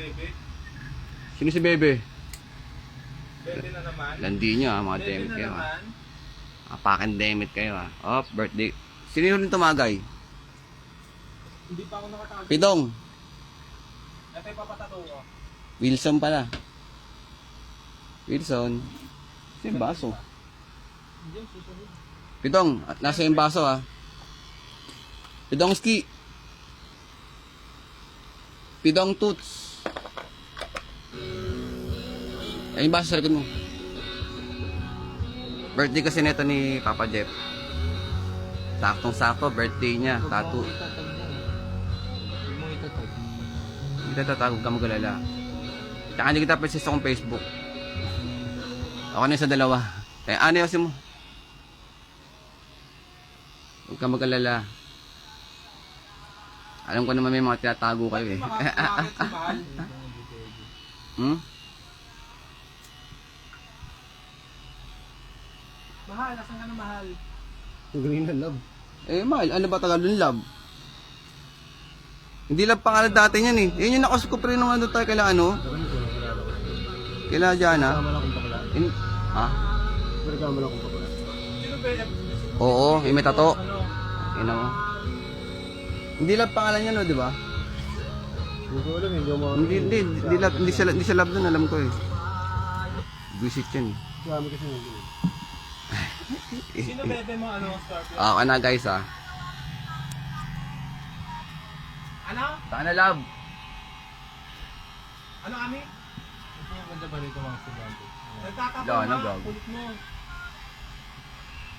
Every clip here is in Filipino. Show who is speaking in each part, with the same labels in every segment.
Speaker 1: Bebe.
Speaker 2: Sino si Bebe?
Speaker 1: Bebe na naman.
Speaker 2: Landi nyo mga
Speaker 1: Bebe
Speaker 2: demit
Speaker 1: na
Speaker 2: kayo
Speaker 1: naman.
Speaker 2: Pakin demit kayo Oh, birthday. Sino yung tumagay?
Speaker 1: Hindi pa ako nakatawag.
Speaker 2: Pidong.
Speaker 1: Ito yung papatato ko.
Speaker 2: Wilson pala. Wilson. Sino yung baso?
Speaker 1: Hindi, susunod.
Speaker 2: Pidong, nasa yung baso Pidong ski. Pidong toots. Ayun yung baso sa likod mo. Birthday kasi nito ni Papa Jeff. Saktong-sakto, birthday niya. Tattoo. Hindi ka tatag, huwag ka mag-alala. Tsaka hindi kita persist akong Facebook. Ako na sa dalawa. Kaya ano yung mo? Huwag ka mag-alala. Alam ko naman may mga tinatago kayo eh.
Speaker 1: Bakit si Mahal?
Speaker 2: Hmm?
Speaker 1: Mahal, nasan ka na Mahal?
Speaker 3: Green na love.
Speaker 2: Eh, mahal. Ano ba Tagalog love? Hindi love pangalan dati niyan eh. Yun yung nakasuko pre nung ano tayo kaila ano? Kaila Jana?
Speaker 3: Kasama lang kong bakla.
Speaker 2: Ha?
Speaker 3: Pero kasama lang kong bakla.
Speaker 1: Sino ba yung...
Speaker 2: Oo, yung may tato.
Speaker 1: Ano?
Speaker 2: Ina mo. Hindi love pangalan niya no, di ba?
Speaker 3: Hindi ko alam, hindi ako
Speaker 2: Hindi siya love doon, alam ko eh. Visit yan eh.
Speaker 3: Marami kasi hindi.
Speaker 1: Sino bebe mo ano? Scorpio?
Speaker 2: Okay na guys
Speaker 1: Ano?
Speaker 2: Saan na love?
Speaker 1: Ano kami?
Speaker 3: Ito yung ganda ba rito mga estudyante?
Speaker 1: Nagtatapo
Speaker 2: Wala na,
Speaker 1: na.
Speaker 2: gag.
Speaker 1: Kulit mo.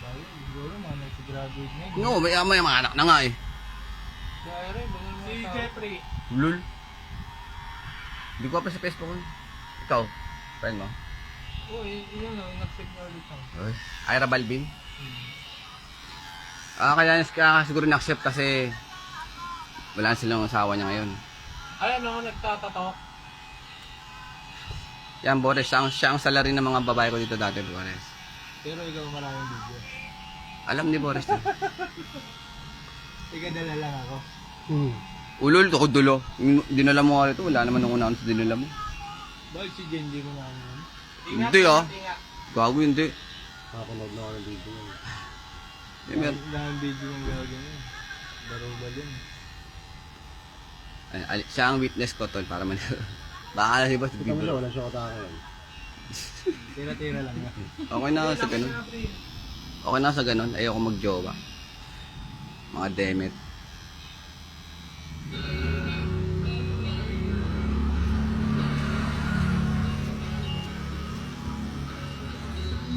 Speaker 3: Bayo, siguro mga nagsigraduate na
Speaker 2: No, may mga anak na nga eh.
Speaker 3: Kaya rin, ganun
Speaker 1: Si
Speaker 3: mga tao.
Speaker 1: Jeffrey.
Speaker 2: Lul. Hindi ko pa sa Facebook ko. Ikaw, friend mo?
Speaker 3: Oo, yun lang, nag-signal ulit ako.
Speaker 2: Ira Balvin? Kaya siguro na-accept kasi wala silang asawa niya ngayon.
Speaker 1: Ay, ano, nagtatato.
Speaker 2: Yan, Boris, siya ang salary ng mga babae ko dito dati, Boris.
Speaker 3: Pero ikaw maraming video.
Speaker 2: Alam ni Boris na.
Speaker 3: Igadala lang ako.
Speaker 2: Ulol, ako dulo. Dinala mo nga ito, wala naman nung unaan sa dinala mo.
Speaker 3: Bakit si Jen, di mo na ano?
Speaker 1: Ingat,
Speaker 2: Hindi,
Speaker 1: ingat.
Speaker 2: Gago, hindi.
Speaker 3: Nakakunog na ako ng video yun.
Speaker 2: Yan,
Speaker 3: video yung gagawin. Barubal yun.
Speaker 2: siya ang witness ko, tol, para man. Baka si Boss.
Speaker 3: Kita mo siya, wala siya kataka yan. Tira-tira lang yan.
Speaker 2: Okay na sa ganun. Okay na sa ganun. Ayoko mag-jowa. Mga demet.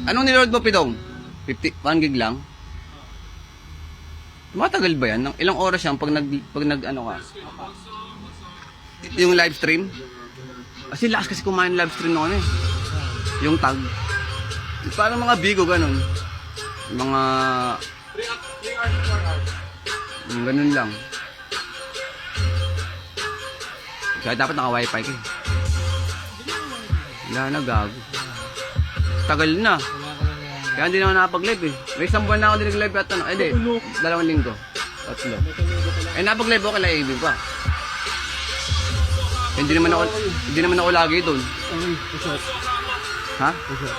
Speaker 2: Anong niload mo, Pidong? 1 gig lang? Matagal ba yan? Ilang oras yan pag nag ano ka? Yung live stream? Kasi lakas kasi kumain live stream nung ano eh. Yung tag. Parang mga bigo ganun. Mga
Speaker 1: 3 hours, 4 hours.
Speaker 2: ganun lang. Kaya dapat naka-wifi ka eh. Wala na, gago. Tagal na.
Speaker 3: Wala ka lang yan.
Speaker 2: Kaya hindi naman nakapag-live eh. May isang buwan na ako din nag-live at ano. Eh di, 2 linggo. 3. Eh napag-live ako kala AB pa. Hindi naman ako lagi doon.
Speaker 3: Ay, push-up.
Speaker 2: Ha?
Speaker 3: Push-up.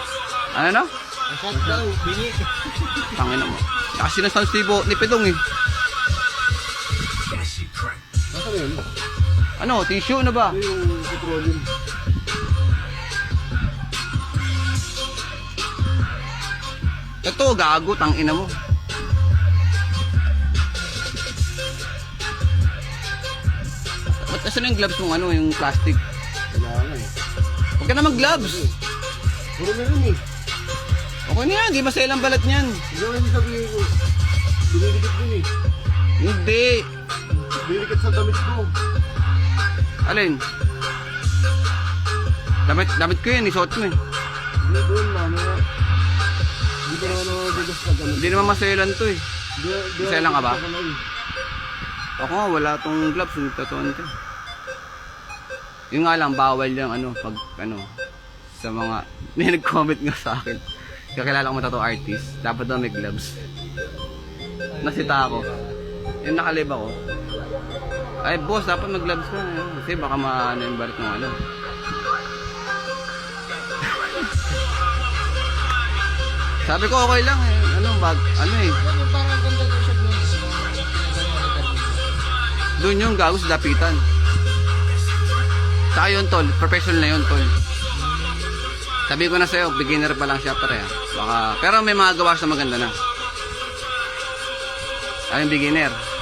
Speaker 2: Ano no?
Speaker 3: Push-up daw, bingi.
Speaker 2: Tangina mo. Kasi nasa sibo ni Pedong eh.
Speaker 3: Nasa na yun?
Speaker 2: Ano, tissue na ba?
Speaker 3: Ito yung petroleum.
Speaker 2: Ito, gago, tangina mo. Ba't asan yung gloves mong ano, yung plastic?
Speaker 3: Kailangan eh.
Speaker 2: Huwag ka na mag-gloves.
Speaker 3: Puro na rin eh.
Speaker 2: Okay na yan, di masailang balat niyan.
Speaker 3: Hindi ko hindi sabihin ko. Dinidikit din eh.
Speaker 2: Hindi.
Speaker 3: Dinidikit sa damit ko.
Speaker 2: Alin? Damit ko yan, isuot mo eh.
Speaker 3: Hindi doon, mamaya. Hindi ko naman bigas na damit.
Speaker 2: Hindi naman masailan to eh. Masailan ka ba?
Speaker 3: Ako na eh.
Speaker 2: Ako nga, wala tong gloves, nagtatuan ko. Yung nga lang, bawal yung ano, pag ano, sa mga, may nag-comment nga sa akin. Kakilala ko mga tattoo artist, dapat daw may gloves. Nasita ako. Yung nakalib ako. Ay, boss, dapat mag-gloves ka. Kasi baka maano yung barit ng ano. Sabi ko, okay lang eh. Ano eh.
Speaker 3: Parang ganda daw siya doon.
Speaker 2: Doon yung gago sa dapitan. Saka yun, tol. Professional na yun, tol. Sabi ko na sa'yo, beginner pa lang siya pare. Baka, pero may mga gawa siya maganda na. Ayun, beginner.